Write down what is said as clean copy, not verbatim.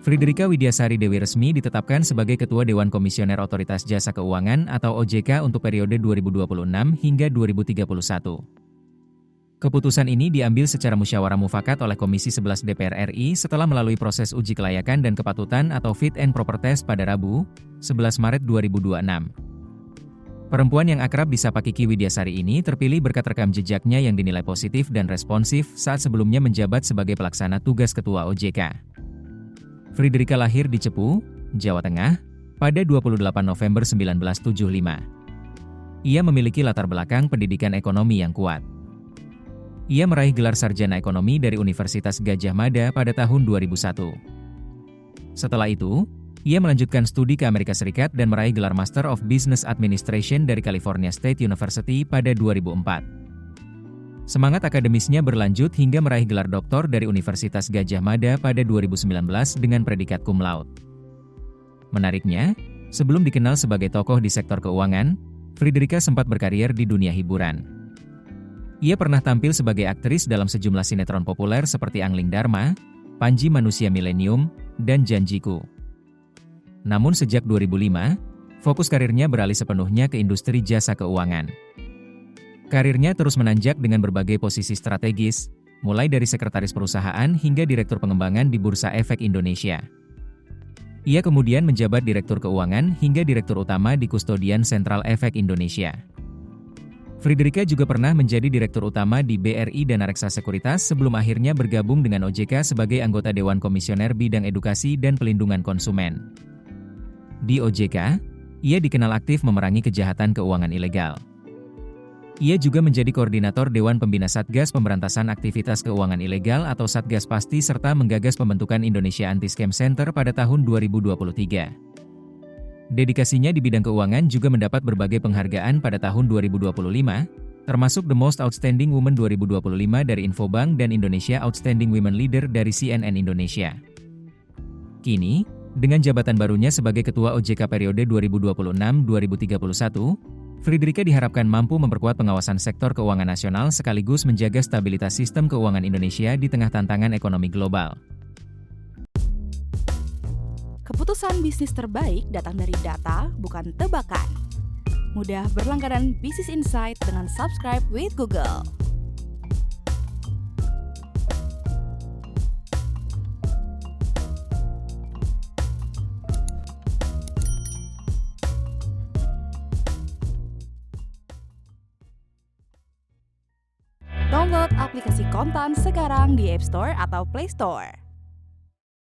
Friederika Widyasari Dewi resmi ditetapkan sebagai Ketua Dewan Komisioner Otoritas Jasa Keuangan atau OJK untuk periode 2026 hingga 2031. Keputusan ini diambil secara musyawarah mufakat oleh Komisi 11 DPR RI setelah melalui proses uji kelayakan dan kepatutan atau fit and proper test pada Rabu, 11 Maret 2026. Perempuan yang akrab disapa Kiki Widyasari ini terpilih berkat rekam jejaknya yang dinilai positif dan responsif saat sebelumnya menjabat sebagai pelaksana tugas Ketua OJK. Friederika lahir di Cepu, Jawa Tengah, pada 28 November 1975. Ia memiliki latar belakang pendidikan ekonomi yang kuat. Ia meraih gelar sarjana ekonomi dari Universitas Gadjah Mada pada tahun 2001. Setelah itu, ia melanjutkan studi ke Amerika Serikat dan meraih gelar Master of Business Administration dari California State University pada 2004. Semangat akademisnya berlanjut hingga meraih gelar doktor dari Universitas Gadjah Mada pada 2019 dengan predikat cum laude. Menariknya, sebelum dikenal sebagai tokoh di sektor keuangan, Friederika sempat berkarir di dunia hiburan. Ia pernah tampil sebagai aktris dalam sejumlah sinetron populer seperti Angling Dharma, Panji Manusia Milenium, dan Janjiku. Namun sejak 2005, fokus karirnya beralih sepenuhnya ke industri jasa keuangan. Karirnya terus menanjak dengan berbagai posisi strategis, mulai dari sekretaris perusahaan hingga direktur pengembangan di Bursa Efek Indonesia. Ia kemudian menjabat direktur keuangan hingga direktur utama di Kustodian Sentral Efek Indonesia. Friederika juga pernah menjadi direktur utama di BRI dan Reksa Sekuritas sebelum akhirnya bergabung dengan OJK sebagai anggota Dewan Komisioner Bidang Edukasi dan Pelindungan Konsumen. Di OJK, ia dikenal aktif memerangi kejahatan keuangan ilegal. Ia juga menjadi koordinator Dewan Pembina Satgas Pemberantasan Aktivitas Keuangan Ilegal atau Satgas Pasti serta menggagas pembentukan Indonesia Anti-Scam Center pada tahun 2023. Dedikasinya di bidang keuangan juga mendapat berbagai penghargaan pada tahun 2025, termasuk The Most Outstanding Woman 2025 dari Infobank dan Indonesia Outstanding Women Leader dari CNN Indonesia. Kini, dengan jabatan barunya sebagai Ketua OJK periode 2026-2031, Friederika diharapkan mampu memperkuat pengawasan sektor keuangan nasional sekaligus menjaga stabilitas sistem keuangan Indonesia di tengah tantangan ekonomi global. Keputusan bisnis terbaik datang dari data, bukan tebakan. Mudah berlangganan Business Insight dengan subscribe with Google. Download aplikasi Kontan sekarang di App Store atau Play Store.